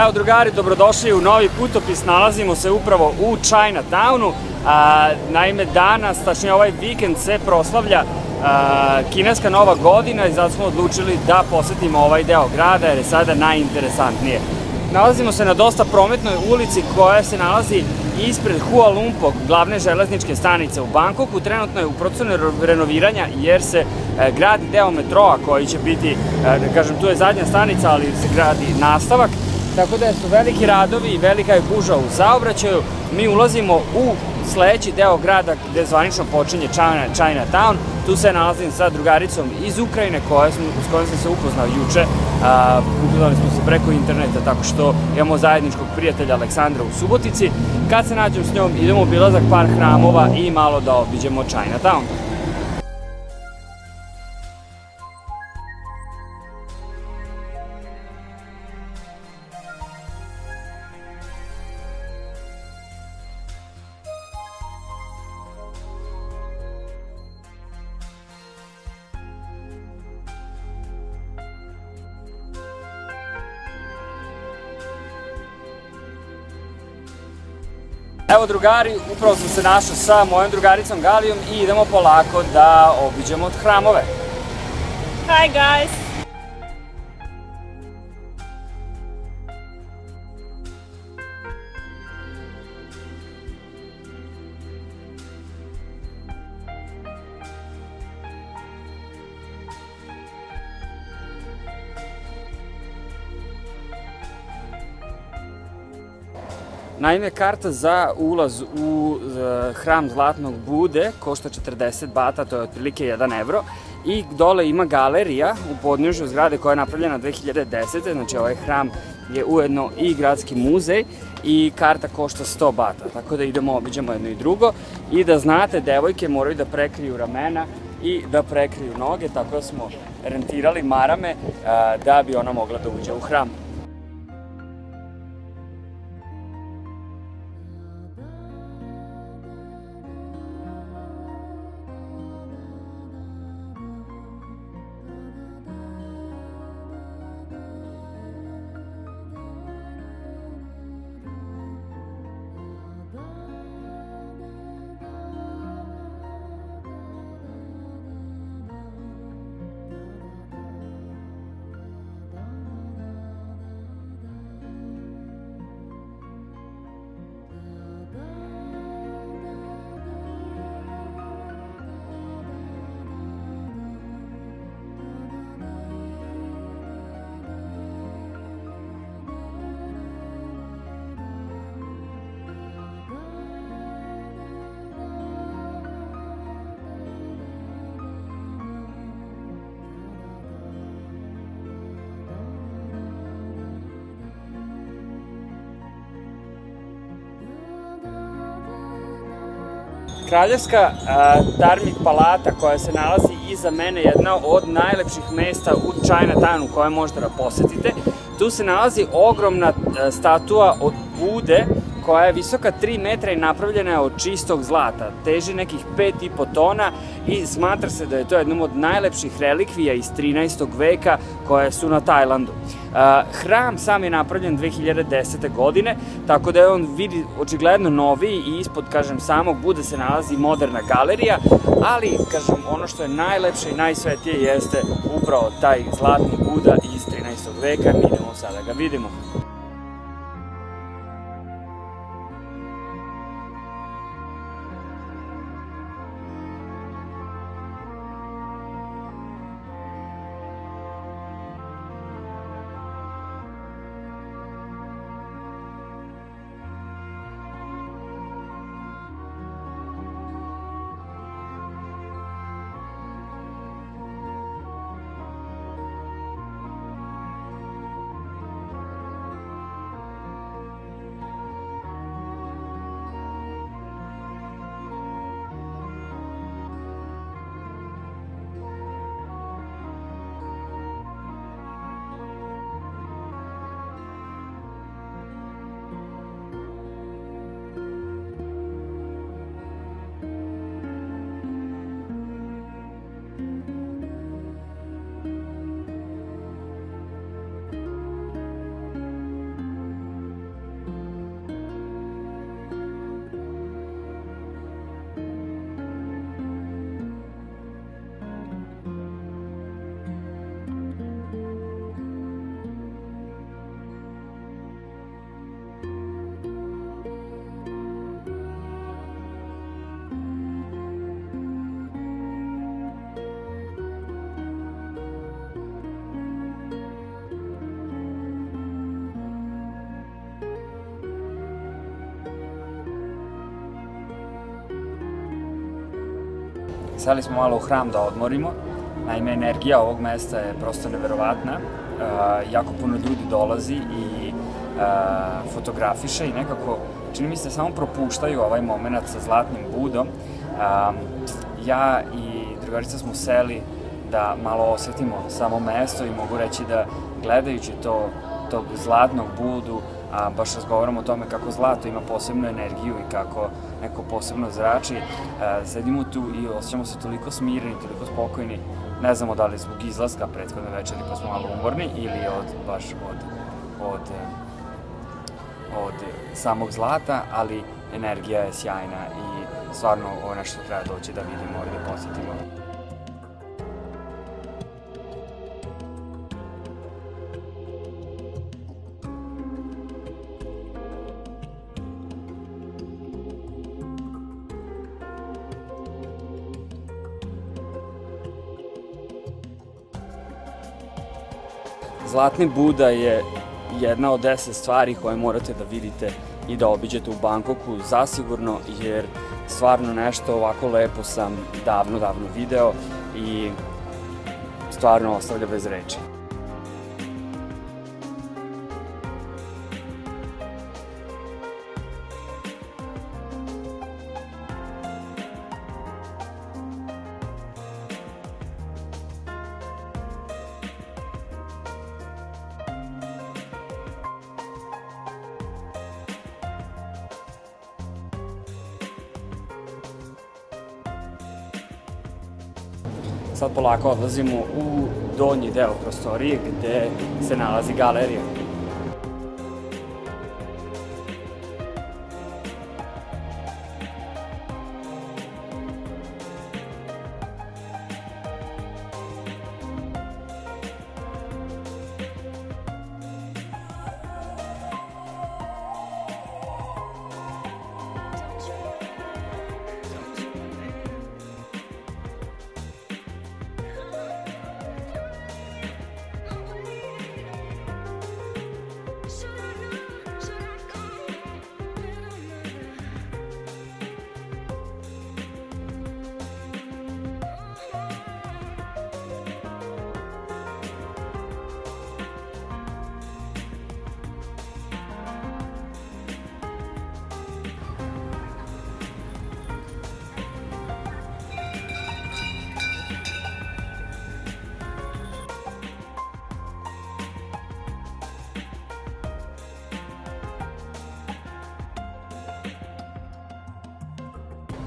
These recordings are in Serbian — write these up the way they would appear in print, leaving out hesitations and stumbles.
Evo drugari, dobrodošli u novi putopis, nalazimo se upravo u Chinatownu. Naime danas, tačnije ovaj vikend se proslavlja kineska nova godina i zato smo odlučili da posetimo ovaj deo grada jer je sada najinteresantnije. Nalazimo se na dosta prometnoj ulici koja se nalazi ispred Hua Lumpog, glavne železničke stanice u Bangkoku. Trenutno je u procesu renoviranja jer se gradi deo metroa koji će biti, da kažem, tu je zadnja stanica, ali se gradi nastavak. Tako da su veliki radovi i velika je gužva u saobraćaju. Mi ulazimo u sledeći deo grada gde zvanično počinje Chinatown. Tu se nalazim sa drugaricom iz Ukrajine s kojom sam se upoznao juče. Upoznali smo se preko interneta tako što imamo zajedničkog prijatelja Aleksandra u Subotici. Kad se nađem s njom idemo u obilazak par hramova i malo da obiđemo Chinatown. Evo drugari, upravo sam se našao sa mojom drugaricom Galijom i idemo polako da obiđemo hramove. Hi guys! Naime, karta za ulaz u hram Zlatnog Bude košta 40 bata, to je otprilike 1 evro. I dole ima galerija u podnožju zgrade koja je napravljena 2010. Znači ovaj hram je ujedno i gradski muzej i karta košta 100 bata. Tako da idemo, obiđemo jedno i drugo. I da znate, devojke moraju da prekriju ramena i da prekriju noge, tako da smo rentirali marame da bi ona mogla da uđe u hram. Kraljevska Dharmik palata koja se nalazi iza mene je jedna od najlepših mesta u Chinatownu koje možete da posetite. Tu se nalazi ogromna statua od Bude koja je visoka 3 metra i napravljena je od čistog zlata. Teži nekih 5,5 tona i smatra se da je to jednom od najlepših relikvija iz 13. veka koje su na Tajlandu. Hram sam je napravljen 2010. godine, tako da je on vidi očigledno noviji i ispod, kažem, samog Bude se nalazi moderna galerija, ali, kažem, ono što je najlepše i najsvetije jeste upravo taj zlatni Buda iz 13. veka. Idemo sada da ga vidimo. seli smo malo u hram da odmorimo. Naime, energija ovog mesta je prosto neverovatna. Jako puno ljudi dolazi i fotografiše i nekako, čini mi se, samo propuštaju ovaj moment sa Zlatnim Budom. Ja i drugarica smo seli da malo osjetimo samo mesto i mogu reći da gledajući tog Zlatnog Budu, baš razgovaramo o tome kako zlato ima posebnu energiju i kako neko posebno zrači. Sedimo tu i osjećamo se toliko smireni, toliko spokojni. Ne znamo da li zbog izlaska prethodne večeri pa smo malo umorni ili baš od samog zlata, ali energija je sjajna i stvarno ovo je nešto treba doći da vidimo i da posjetimo. Zlatni Buda je jedna od 10 stvari koje morate da vidite i da obiđete u Bangkoku, zasigurno, jer stvarno nešto ovako lepo sam davno video i stvarno ostavlja bez reči. Sad polako odlazimo u donji deo prostorije gde se nalazi galerija.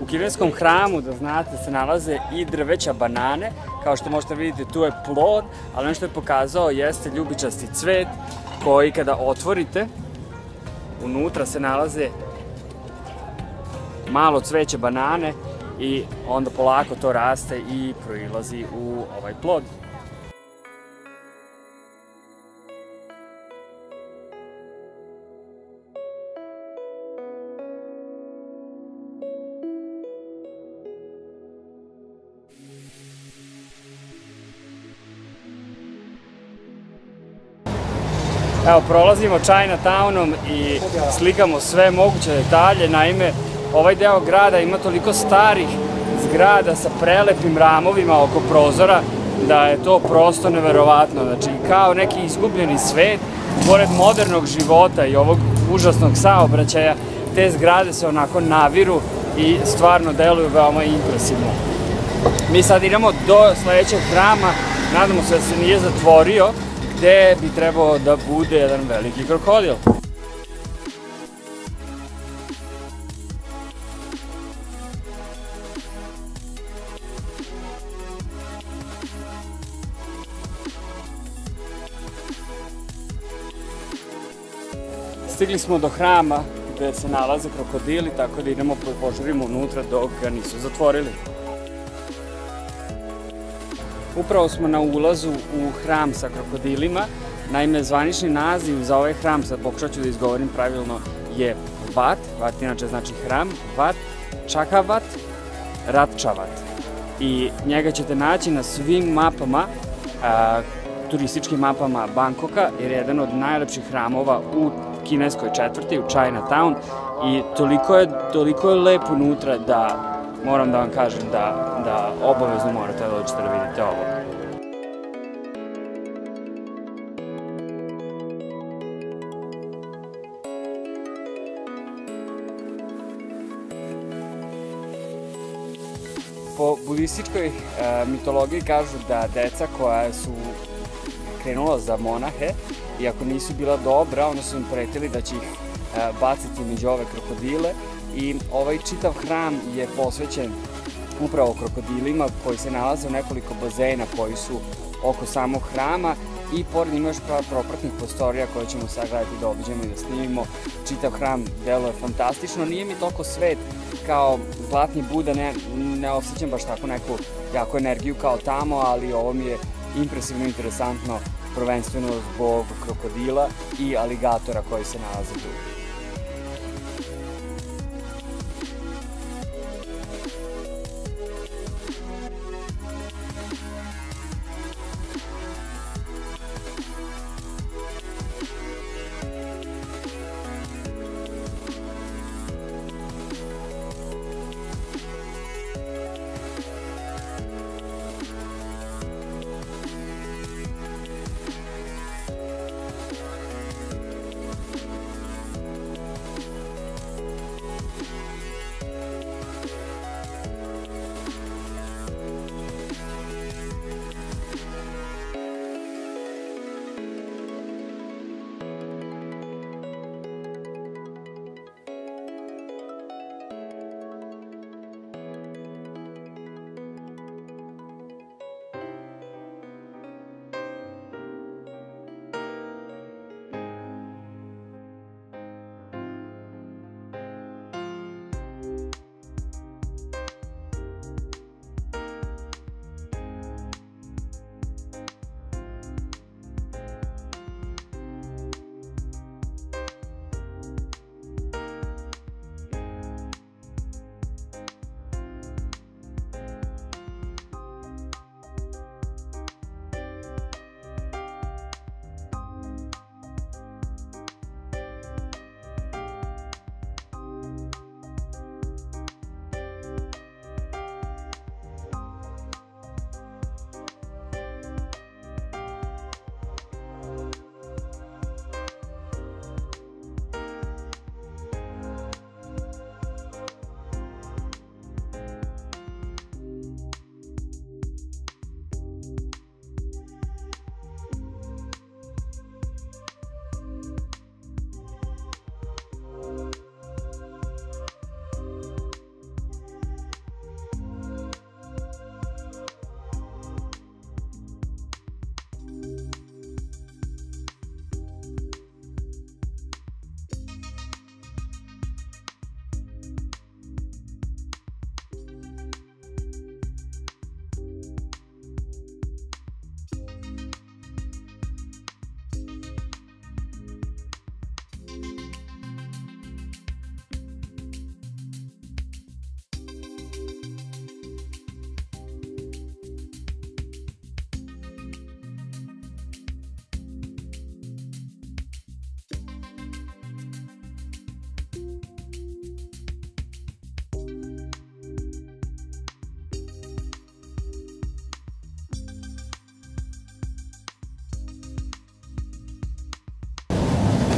U kineskom hramu, da znate, se nalaze i drveća banane. Kao što možete vidjeti, tu je plod, ali ono što je pokazao jeste ljubičasti cvet koji kada otvorite, unutra se nalaze malo cveće banane i onda polako to raste i proilazi u ovaj plod. Evo, prolazimo Chinatownom i slikamo sve moguće detalje. Naime, ovaj deo grada ima toliko starih zgrada sa prelepim ramovima oko prozora da je to prosto neverovatno. Znači, kao neki izgubljeni svet, pored modernog života i ovog užasnog saobraćaja, te zgrade se onako naviru i stvarno deluju veoma impresivno. Mi sad idemo do sledećeg hrama, nadamo se da se nije zatvorio, gde bi trebao da bude jedan veliki krokodil. Stigli smo do hrama gde se nalaze krokodili, tako da idemo požurimo unutra dok ga nisu zatvorili. Upravo smo na ulazu u hram sa krokodilima. Naime, zvanični naziv za ovaj hram, sad pokušat ću da izgovorim pravilno, je Vat. Vat inače znači hram. Vat Chakavat Ratchavat. I njega ćete naći na svim mapama, turističkim mapama Bangkoka, jer je jedan od najlepših hramova u kineskoj četvrti, u Chinatown. I toliko je lepo unutra da moram da vam kažem da da obavezno morate da dođete da vidite ovo. Po budističkoj mitologiji kažu da deca koja su krenula za monahe, i ako nisu bila dobra, onda su im pretili da će ih baciti među ove krokodile, i ovaj čitav hram je posvećen upravo krokodilima koji se nalaze u nekoliko bazena koji su oko samog hrama, i pored ima još propratnih prostorija koje ćemo sagledati da obiđemo i da snimimo. Čitav hram deluje fantastično, nije mi toliko svet kao Zlatni Buda, ne osjećam baš tako neku jaku energiju kao tamo, ali ovo mi je impresivno interesantno, prvenstveno zbog krokodila i aligatora koji se nalaze tu.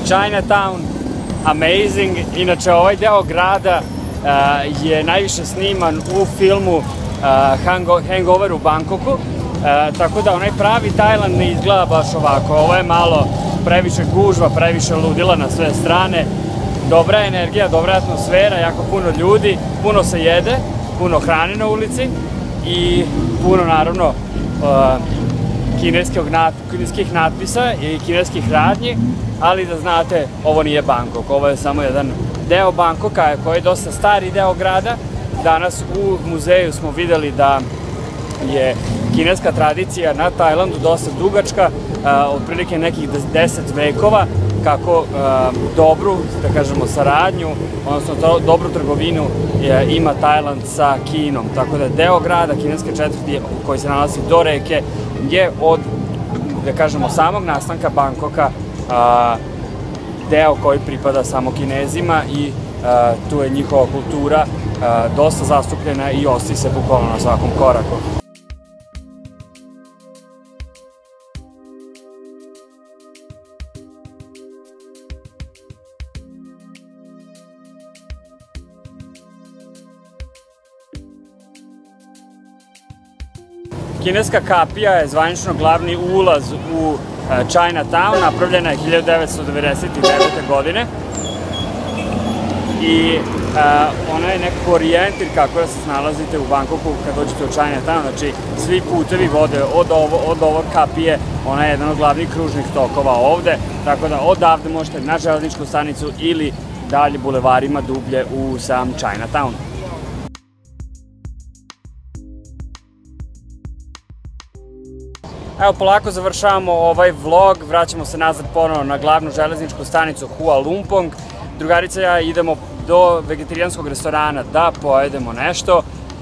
Chinatown, amazing. Inače, ovaj deo grada je najviše sniman u filmu Hangover u Bangkoku, tako da onaj pravi Tajland ne izgleda baš ovako. Ovo je malo previše gužva, previše ludila na sve strane. Dobra energija, dobra atmosfera, jako puno ljudi, puno se jede, puno hrane na ulici i puno, naravno, kineskih natpisa i kineskih radnji, ali da znate, ovo nije Bangkok, ovo je samo jedan deo Bangkoka koji je dosta stari deo grada. Danas u muzeju smo videli da je kineska tradicija na Tajlandu dosta dugačka, otprilike nekih 10 vekova, kako dobru, da kažemo, saradnju, odnosno dobru trgovinu ima Tajland sa Kinom. Tako da deo grada, kineske četvrti koji se nalazi do reke, je od, da kažemo, samog nastanka Bangkoka deo koji pripada samo Kinezima i tu je njihova kultura dosta zastupljena i osti se bukvalno na svakom koraku. Kineska kapija je zvanično glavni ulaz u Chinatown, napravljena je 1999. godine i ona je nekako orijentir kako da se nalazite u Bangkoku kad dođete u Chinatown, znači svi putevi vode od ovog kapije, ona je jedan od glavnih kružnih tokova ovde, tako da odavde možete na železničku stanicu ili dalje bulevarima dublje u sam Chinatown. Evo, polako završavamo ovaj vlog, vraćamo se nazad ponovo na glavnu železničku stanicu Hua Lumpong. Drugarica i ja idemo do vegetarijanskog restorana da pojedemo nešto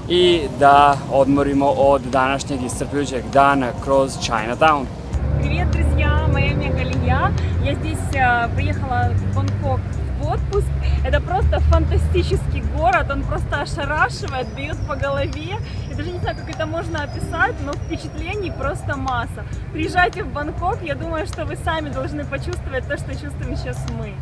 i da odmorimo od današnjeg iscrpljujućeg dana kroz Chinatown. Привет, друзья! Моя имя Галия. Я здесь приехала в Бангкок в отпуск. Это просто фантастический город, он просто ошарашивает, бьет по голове. Я даже не знаю, как это можно описать, но впечатлений просто масса. Приезжайте в Бангкок, я думаю, что вы сами должны почувствовать то, что чувствуем сейчас мы.